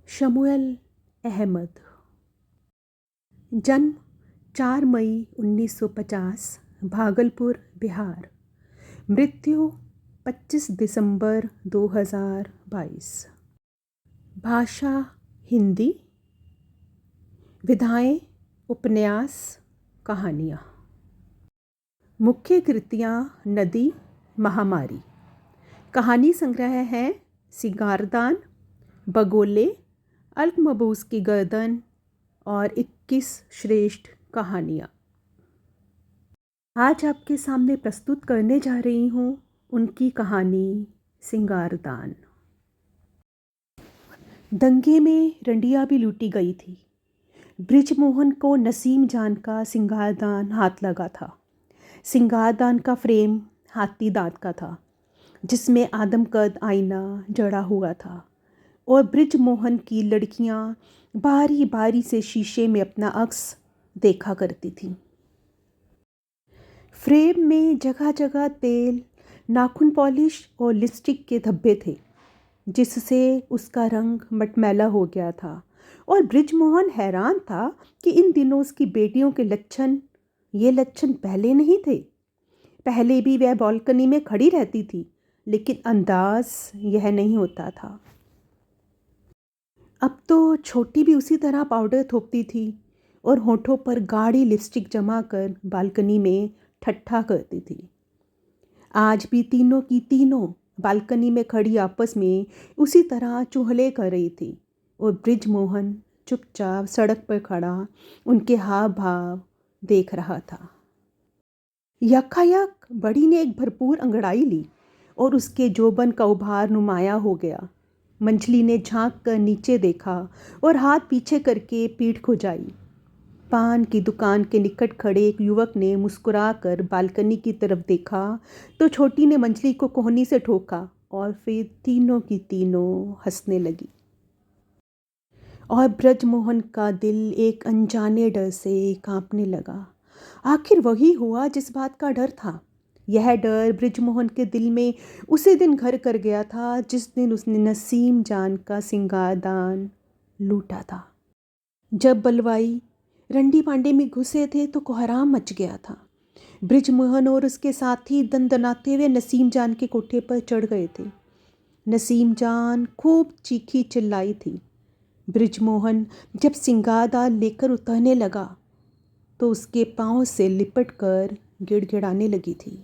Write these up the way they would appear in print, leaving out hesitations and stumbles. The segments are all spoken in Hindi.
शमुएल अहमद। जन्म 4 मई 1950, भागलपुर, बिहार। मृत्यु 25 दिसंबर 2022। भाषा हिंदी। विधाएं उपन्यास, कहानियाँ। मुख्य कृतियाँ नदी, महामारी। कहानी संग्रह हैं सिंगारदान, बगोले, अल्कमबूस की गर्दन और 21 श्रेष्ठ कहानियाँ। आज आपके सामने प्रस्तुत करने जा रही हूँ उनकी कहानी सिंगारदान। दंगे में रंडिया भी लूटी गई थी। बृजमोहन को नसीम जान का सिंगारदान हाथ लगा था। सिंगारदान का फ्रेम हाथी दांत का था, जिसमें आदमकद आईना जड़ा हुआ था, और बृजमोहन की लड़कियां बारी बारी से शीशे में अपना अक्स देखा करती थीं। फ्रेम में जगह जगह तेल, नाखून पॉलिश और लिपस्टिक के धब्बे थे, जिससे उसका रंग मटमैला हो गया था। और बृजमोहन हैरान था कि इन दिनों उसकी बेटियों के ये लक्षण पहले नहीं थे। पहले भी वह बालकनी में खड़ी रहती थी, लेकिन अंदाज यह नहीं होता था। अब तो छोटी भी उसी तरह पाउडर थोपती थी और होठों पर गाढ़ी लिपस्टिक जमा कर बालकनी में ठट्ठा करती थी। आज भी तीनों की तीनों बालकनी में खड़ी आपस में उसी तरह चुहले कर रही थी, और बृजमोहन चुपचाप सड़क पर खड़ा उनके हाव भाव देख रहा था। यकायक बड़ी ने एक भरपूर अंगड़ाई ली और उसके जोबन का उभार नुमाया हो गया। मंझली ने झांक कर नीचे देखा और हाथ पीछे करके पीठ खुजाई। पान की दुकान के निकट खड़े एक युवक ने मुस्कुराकर बालकनी की तरफ देखा तो छोटी ने मंझली को कोहनी से ठोका, और फिर तीनों की तीनों हंसने लगी। और बृजमोहन का दिल एक अनजाने डर से कांपने लगा। आखिर वही हुआ जिस बात का डर था। यह डर बृजमोहन के दिल में उसी दिन घर कर गया था जिस दिन उसने नसीम जान का सिंगारदान लूटा था। जब बलवाई रंडी पांडे में घुसे थे तो कोहराम मच गया था। बृजमोहन और उसके साथी दंदनाते हुए नसीम जान के कोठे पर चढ़ गए थे। नसीम जान खूब चीखी चिल्लाई थी। बृजमोहन जब सिंगारदान लेकर उतरने लगा तो उसके पांव से लिपट कर गिड़गिड़ाने लगी थी।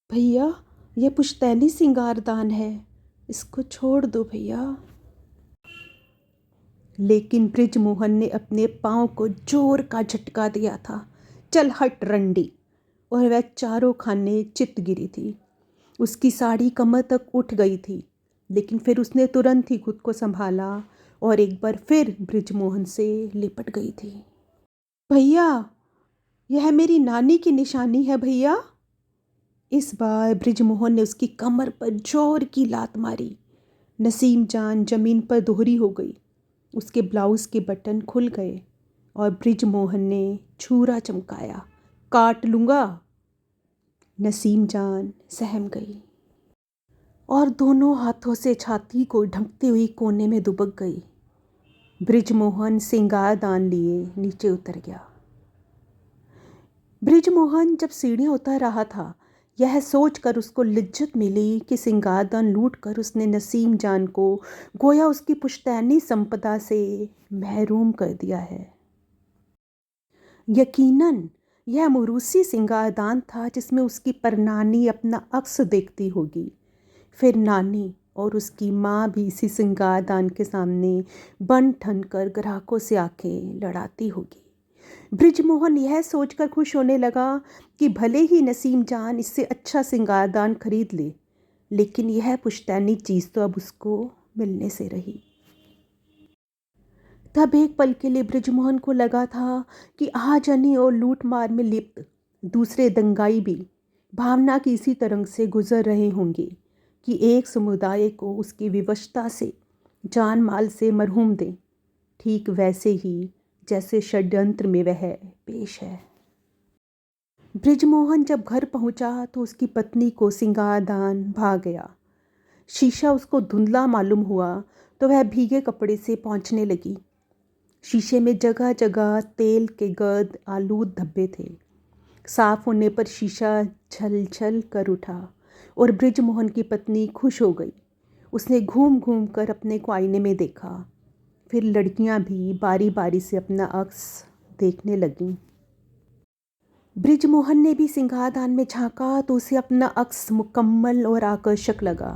भैया, यह पुश्तैनी सिंगारदान है, इसको छोड़ दो भैया। लेकिन बृजमोहन ने अपने पांव को जोर का झटका दिया था। चल हट रंडी। और वह चारों खाने चित गिरी थी। उसकी साड़ी कमर तक उठ गई थी, लेकिन फिर उसने तुरंत ही खुद को संभाला और एक बार फिर बृजमोहन से लिपट गई थी। भैया, यह मेरी नानी की निशानी है भैया। इस बार बृजमोहन ने उसकी कमर पर जोर की लात मारी। नसीम जान जमीन पर दोहरी हो गई। उसके ब्लाउज के बटन खुल गए और बृजमोहन ने छुरा चमकाया, काट लूँगा। नसीम जान सहम गई और दोनों हाथों से छाती को ढंकती हुई कोने में दुबक गई। बृजमोहन सिंगारदान लिए नीचे उतर गया। बृजमोहन जब सीढ़ियाँ उतर रहा था, यह सोचकर उसको लिज्जत मिली कि सिंगारदान लूट कर उसने नसीम जान को गोया उसकी पुश्तैनी संपदा से महरूम कर दिया है। यकीनन यह मुरूसी सिंगारदान था जिसमें उसकी परनानी अपना अक्स देखती होगी। फिर नानी और उसकी माँ भी इसी सिंगारदान के सामने बन ठन कर ग्राहकों से आंखें लड़ाती होगी। बृजमोहन यह सोचकर खुश होने लगा कि भले ही नसीम जान इससे अच्छा सिंगारदान खरीद ले, लेकिन यह पुश्तैनी चीज़ तो अब उसको मिलने से रही। तब एक पल के लिए बृजमोहन को लगा था कि आजनी और लूट मार में लिप्त दूसरे दंगाई भी भावना की इसी तरंग से गुजर रहे होंगे कि एक समुदाय को उसकी विवशता से जान माल से मरहूम दें, ठीक वैसे ही जैसे षड्यंत्र में वह पेश है। बृजमोहन जब घर पहुंचा तो उसकी पत्नी को सिंगारदान भा गया। शीशा उसको धुंधला मालूम हुआ तो वह भीगे कपड़े से पोंछने लगी। शीशे में जगह जगह तेल के गर्द आलूद धब्बे थे। साफ होने पर शीशा छल छल कर उठा और बृजमोहन की पत्नी खुश हो गई। उसने घूम घूम कर अपने को आईने में देखा। फिर लड़कियां भी बारी बारी से अपना अक्स देखने लगीं। बृजमोहन ने भी सिंगारदान में झांका तो उसे अपना अक्स मुकम्मल और आकर्षक लगा।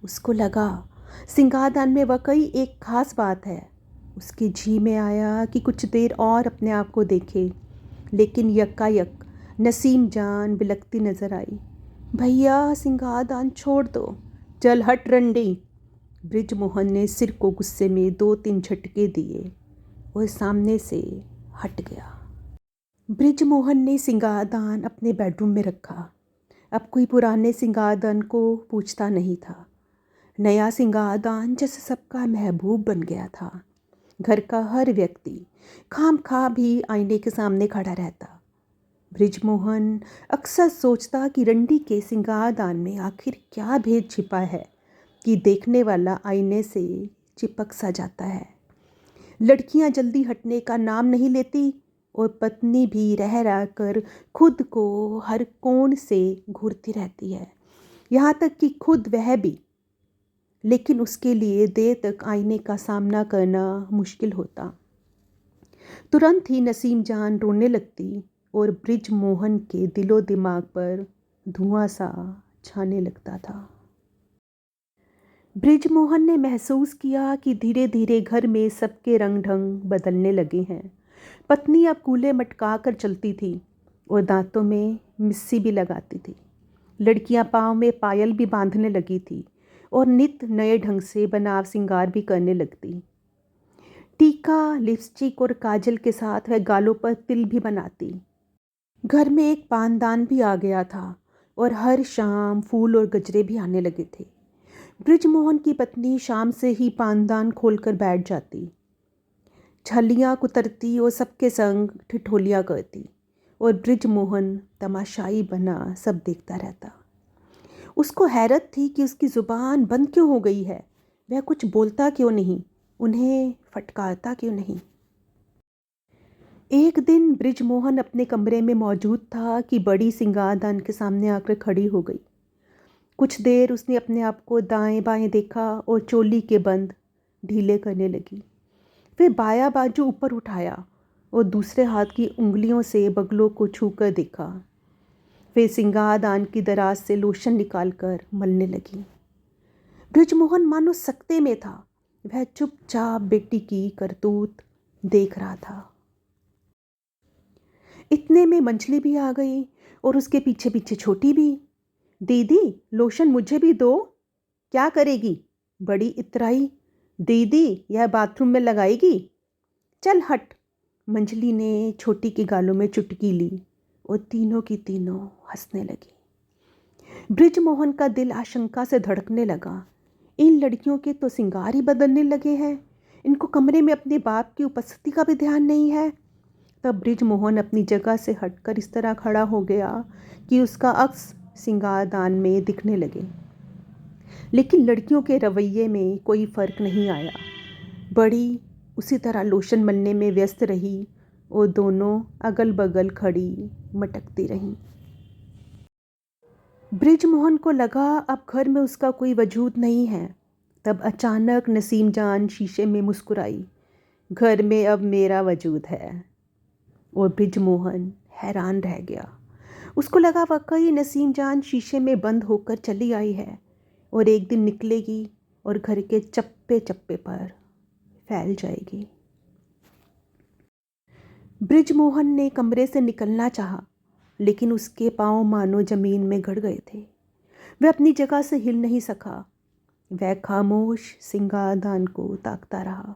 उसको लगा सिंगारदान में वाकई एक खास बात है। उसके जी में आया कि कुछ देर और अपने आप को देखे, लेकिन यक्कायक नसीम जान बिलखती नजर आई। भैया सिंगारदान छोड़ दो, चल हट रंडी। बृजमोहन ने सिर को गुस्से में 2-3 झटके दिए और सामने से हट गया। बृजमोहन ने सिंगारदान अपने बेडरूम में रखा। अब कोई पुराने सिंगारदान को पूछता नहीं था। नया सिंगारदान जैसे सबका महबूब बन गया था। घर का हर व्यक्ति खामखा भी आईने के सामने खड़ा रहता। बृजमोहन अक्सर सोचता कि रंडी के सिंगारदान में आखिर क्या भेद छिपा है कि देखने वाला आईने से चिपक सा जाता है। लड़कियां जल्दी हटने का नाम नहीं लेती और पत्नी भी रह रह कर खुद को हर कोण से घूरती रहती है, यहाँ तक कि खुद वह भी। लेकिन उसके लिए देर तक आईने का सामना करना मुश्किल होता। तुरंत ही नसीम जान रोने लगती और बृजमोहन के दिलो दिमाग पर धुआं सा छाने लगता था। बृजमोहन ने महसूस किया कि धीरे धीरे घर में सबके रंग ढंग बदलने लगे हैं। पत्नी अब कूले मटका कर चलती थी और दांतों में मिस्सी भी लगाती थी। लड़कियां पाँव में पायल भी बांधने लगी थी और नित नए ढंग से बनाव सिंगार भी करने लगती। टीका, लिपस्टिक और काजल के साथ वह गालों पर तिल भी बनाती। घर में एक पानदान भी आ गया था और हर शाम फूल और गजरे भी आने लगे थे। बृजमोहन की पत्नी शाम से ही पानदान खोलकर बैठ जाती, छलियाँ कुतरती और सबके संग ठिठोलियाँ करती और बृजमोहन तमाशाई बना सब देखता रहता। उसको हैरत थी कि उसकी ज़ुबान बंद क्यों हो गई है। वह कुछ बोलता क्यों नहीं, उन्हें फटकारता क्यों नहीं। एक दिन बृजमोहन अपने कमरे में मौजूद था कि बड़ी सिंगारदान के सामने आकर खड़ी हो गई। कुछ देर उसने अपने आप को दाएं बाएं देखा और चोली के बंद ढीले करने लगी। फिर बायां बाजू ऊपर उठाया और दूसरे हाथ की उंगलियों से बगलों को छूकर देखा। फिर सिंगारदान की दराज से लोशन निकालकर मलने लगी। बृजमोहन मानो सकते में था। वह चुपचाप बेटी की करतूत देख रहा था। इतने में मंझली भी आ गई और उसके पीछे पीछे छोटी भी। दीदी लोशन मुझे भी दो। क्या करेगी, बड़ी इतराई। दीदी यह बाथरूम में लगाएगी। चल हट। मंझली ने छोटी के गालों में चुटकी ली और तीनों की तीनों हंसने लगी। बृजमोहन का दिल आशंका से धड़कने लगा। इन लड़कियों के तो सिंगार ही बदलने लगे हैं। इनको कमरे में अपने बाप की उपस्थिति का भी ध्यान नहीं है। तब बृजमोहन अपनी जगह से हटकर इस तरह खड़ा हो गया कि उसका अक्स सिंगारदान में दिखने लगे। लेकिन लड़कियों के रवैये में कोई फ़र्क नहीं आया। बड़ी उसी तरह लोशन मलने में व्यस्त रही और दोनों अगल बगल खड़ी मटकती रहीं। बृजमोहन को लगा अब घर में उसका कोई वजूद नहीं है। तब अचानक नसीम जान शीशे में मुस्कुराई। घर में अब मेरा वजूद है। और बृजमोहन हैरान रह गया। उसको लगा वाकई नसीम जान शीशे में बंद होकर चली आई है और एक दिन निकलेगी और घर के चप्पे चप्पे पर फैल जाएगी। बृजमोहन ने कमरे से निकलना चाहा, लेकिन उसके पांव मानो जमीन में गड़ गए थे। वह अपनी जगह से हिल नहीं सका। वह खामोश सिंगारदान को ताकता रहा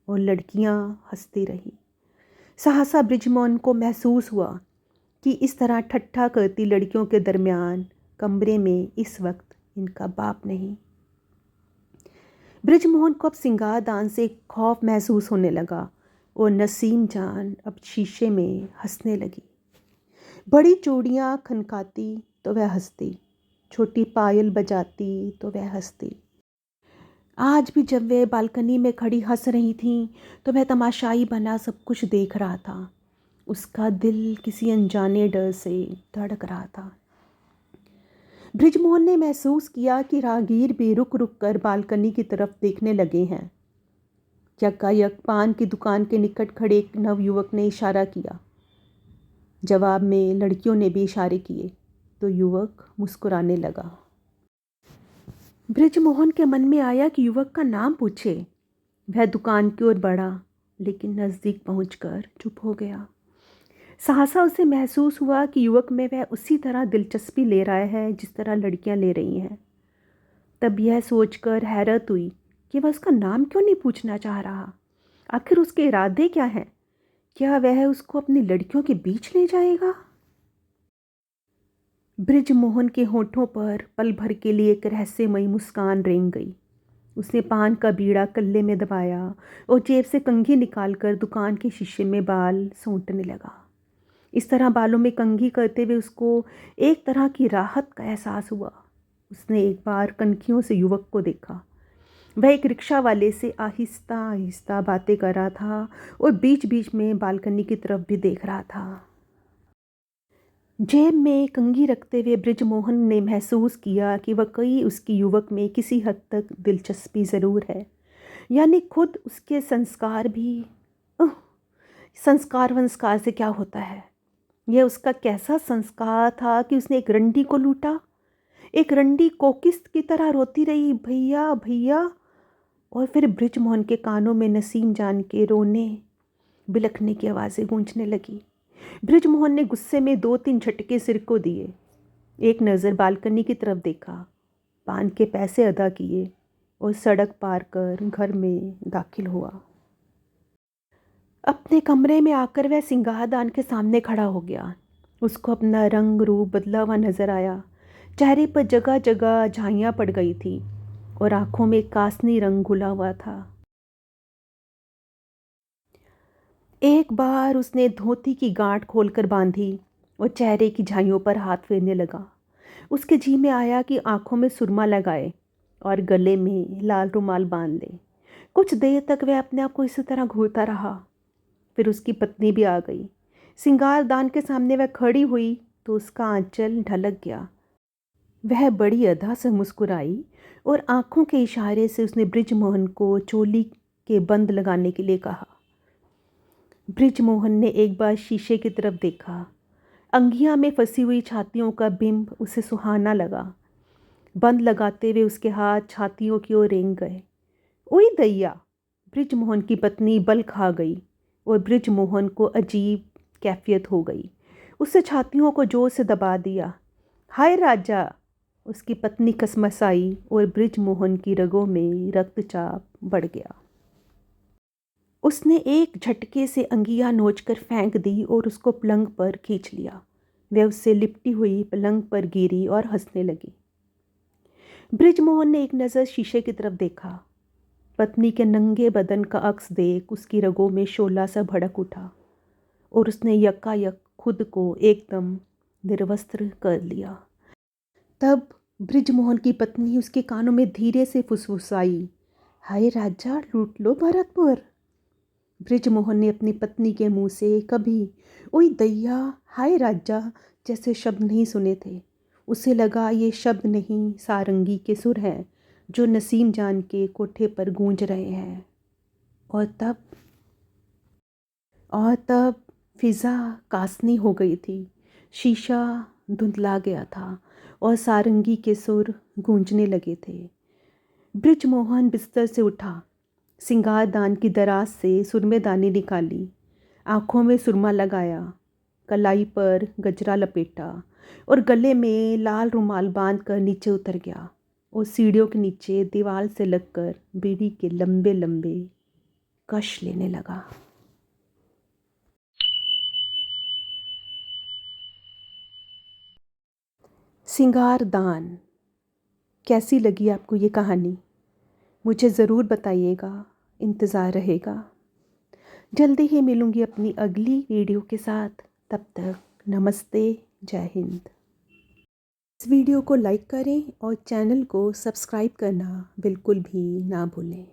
और लड़कियां हंसती रहीं। सहसा बृजमोहन को महसूस हुआ कि इस तरह ठट्ठा करती लड़कियों के दरमियान कमरे में इस वक्त इनका बाप नहीं। बृजमोहन को अब सिंगारदान से खौफ महसूस होने लगा और नसीम जान अब शीशे में हंसने लगी। बड़ी चूड़ियाँ खनकाती तो वह हंसती, छोटी पायल बजाती तो वह हंसती। आज भी जब वे बालकनी में खड़ी हंस रही थीं तो वह तमाशाई बना सब कुछ देख रहा था। उसका दिल किसी अनजाने डर से धड़क रहा था। बृजमोहन ने महसूस किया कि राहगीर भी रुक रुक कर बालकनी की तरफ देखने लगे हैं। यकायक पान की दुकान के निकट खड़े एक नवयुवक ने इशारा किया। जवाब में लड़कियों ने भी इशारे किए तो युवक मुस्कुराने लगा। बृजमोहन के मन में आया कि युवक का नाम पूछे। वह दुकान की ओर बढ़ा, लेकिन नज़दीक पहुंचकर चुप हो गया। सहसा उसे महसूस हुआ कि युवक में वह उसी तरह दिलचस्पी ले रहा है जिस तरह लड़कियां ले रही हैं। तब यह सोचकर हैरत हुई कि वह उसका नाम क्यों नहीं पूछना चाह रहा। आखिर उसके इरादे क्या हैं? क्या वह उसको अपनी लड़कियों के बीच ले जाएगा? बृजमोहन के होठों पर पल भर के लिए एक रहस्यमयी मुस्कान रेंग गई। उसने पान का बीड़ा कल्ले में दबाया और जेब से कंघी निकालकर दुकान के शीशे में बाल सूंटने लगा। इस तरह बालों में कंघी करते हुए उसको एक तरह की राहत का एहसास हुआ। उसने एक बार कनखियों से युवक को देखा। वह एक रिक्शा वाले से आहिस्ता आहिस्ता बातें कर रहा था और बीच बीच में बालकनी की तरफ भी देख रहा था। जेब में कंघी रखते हुए बृजमोहन ने महसूस किया कि वाकई उसकी युवक में किसी हद तक दिलचस्पी ज़रूर है। यानी खुद उसके संस्कार भी संस्कार वंस्कार से क्या होता है। यह उसका कैसा संस्कार था कि उसने एक रंडी को लूटा। एक रंडी कोकिस्त की तरह रोती रही, भैया भैया। और फिर बृजमोहन के कानों में नसीम जान के रोने बिलखने की आवाज़ें गूंजने लगी। बृजमोहन ने गुस्से में 2-3 झटके सिर को दिए। एक नज़र बालकनी की तरफ देखा, पान के पैसे अदा किए और सड़क पार कर घर में दाखिल हुआ। अपने कमरे में आकर वह सिंगारदान के सामने खड़ा हो गया। उसको अपना रंग रूप बदला हुआ नजर आया। चेहरे पर जगह जगह झाइयाँ पड़ गई थी और आंखों में कासनी रंग घुला हुआ था। एक बार उसने धोती की गांठ खोलकर बांधी और चेहरे की झाइयों पर हाथ फेरने लगा। उसके जी में आया कि आंखों में सुरमा लगाए और गले में लाल रुमाल बांध ले। कुछ देर तक वह अपने आप को इसी तरह घूरता रहा। फिर उसकी पत्नी भी आ गई। सिंगारदान के सामने वह खड़ी हुई तो उसका आंचल ढलक गया। वह बड़ी अदा से मुस्कुराई और आंखों के इशारे से उसने बृजमोहन को चोली के बंद लगाने के लिए कहा। बृजमोहन ने एक बार शीशे की तरफ देखा। अंगिया में फंसी हुई छातियों का बिंब उसे सुहाना लगा। बंद लगाते हुए उसके हाथ छातियों की ओर रेंग गए। ओई दैया! बृजमोहन की पत्नी बल खा गई और बृजमोहन को अजीब कैफियत हो गई। उससे छातियों को जोर से दबा दिया। हाय राजा! उसकी पत्नी कसमसाई और बृजमोहन की रगों में रक्तचाप बढ़ गया। उसने एक झटके से अंगिया नोचकर फेंक दी और उसको पलंग पर खींच लिया। वह उससे लिपटी हुई पलंग पर गिरी और हंसने लगी। बृजमोहन ने एक नज़र शीशे की तरफ देखा। पत्नी के नंगे बदन का अक्स देख उसकी रगों में शोला सा भड़क उठा और उसने यकायक खुद को एकदम निर्वस्त्र कर लिया। तब बृजमोहन की पत्नी उसके कानों में धीरे से फुसफुसाई, हाय राजा, लूट लो भरतपुर। बृजमोहन ने अपनी पत्नी के मुंह से कभी ओई दैया, हाय राजा जैसे शब्द नहीं सुने थे। उसे लगा ये शब्द नहीं, सारंगी के सुर हैं जो नसीम जान के कोठे पर गूंज रहे हैं। और तब फिज़ा कासनी हो गई थी। शीशा धुंधला गया था और सारंगी के सुर गूंजने लगे थे। बृजमोहन बिस्तर से उठा, सिंगारदान की दराज से सुरमेदानी निकाली, आँखों में सुरमा लगाया, कलाई पर गजरा लपेटा और गले में लाल रुमाल बांधकर नीचे उतर गया और सीढ़ियों के नीचे दीवार से लगकर बीड़ी के लंबे लंबे कश लेने लगा। सिंगारदान। कैसी लगी आपको ये कहानी? मुझे ज़रूर बताइएगा, इंतज़ार रहेगा। जल्दी ही मिलूँगी अपनी अगली वीडियो के साथ। तब तक नमस्ते, जय हिंद। इस वीडियो को लाइक करें और चैनल को सब्सक्राइब करना बिल्कुल भी ना भूलें।